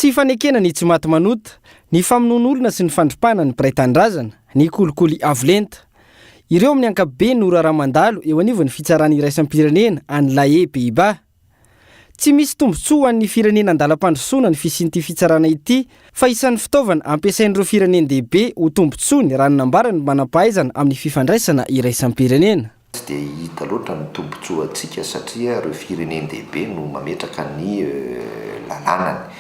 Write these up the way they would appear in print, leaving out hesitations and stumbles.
Tsy fanekena ny tsy maty manota, ny famonoan'olona sy ny fandropana ny mpiray-tandrazana, ny kolikoly avolenta. Ireo amin'ny ankapobeny no raramandalo eo anivon'ny fitsarana iraisam-pirenena any Lae Pays-Bas. Tsy misy tombontsoa ho an'ny firenena andalam-pandrosoana ny fisian'ity fitsarana ity, fa isan'ny fitaovana ampiasain'ireo firenena-dehibe ho tombontsoany raha nanambarany manam-pahaizana amin'ny fifandraisana iraisam-pirenena. Tsy dia hita loatra ny tombontsoa antsika satria ireo firenena-dehibe no mametraka ny lalànany.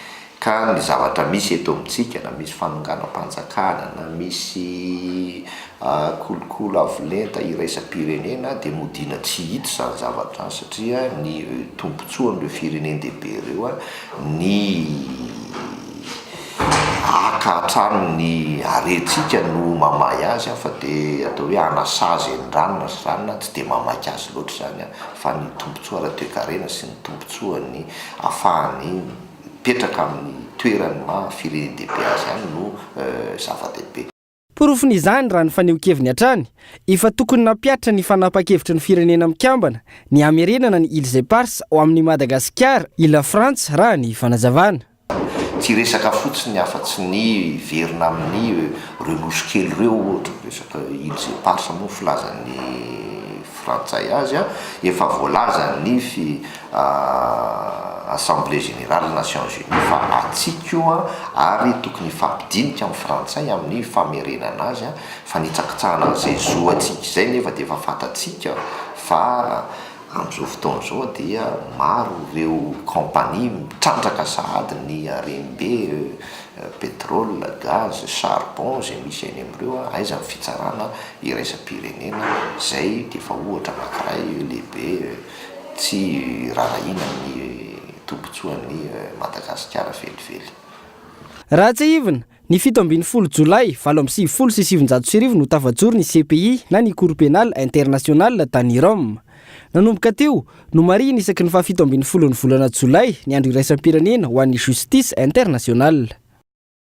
Ka ny zavatra misy eto amintsika, na misy fanonganam-panjakana, na misy kolokolo avolenta iraisam-pirenena dia modina tsy hita izany zavatra satria ny tombontsoan'ireo firenena-dehibe ireo ny aka hatrany ny arentsika no mamahy azy fa dia atao hoe anasazy ny ranona sy ranona tsy dia mamaky azy loatra izany fa ny tombontsoa ara-toekarena sy ny tombontsoa ny ahafahany petraka amin'ny toerany firenena-dehibe azy ihany no zava-dehibe. Porofon'izany raha ny faneho-keviny hatrany, efa tokony nampiatra ny fanapa-kevitry ny firenena mikambana, ny hamerenana ny Îles Éparses ao amin'ny Madagasikara, ila Frantsa raha ny fanazavana. Tsy resaka fotsiny afa-tsy ny verina amin'ny renosy kely ireo ohatra resaka Îles Éparses moa filazan'ny frantsay azy efa voalaza ny Assemblée Générale des Nations Unies fa atsika io ary tokony fampidinika amin'ny frantsay amin'ny famerenana azy fa nitsakitsahana an'izay zoantsika izay nefa dia efa fantatsika fa amin'izao fotoana izao dia maro ireo kompania mitrandraka sahady ny harem-be pétrole, gaz, charbon izay misy any amin'ireo aiza ny fitsarana iraisam-pirenena izay dia efa ohatra anankiray lehibe tsy rarahina ny tombontsoan'ny Madagasikara felifely. Raha tsy ivona, ny 17 Jolay 1979 no tafajoro ny CPI na ny Cour pénale internationale tany Rome. Nanomboka teo no marina isaky ny 17 ny volana Jolay ny andro iraisam-pirenena ho an'ny Justice internationale.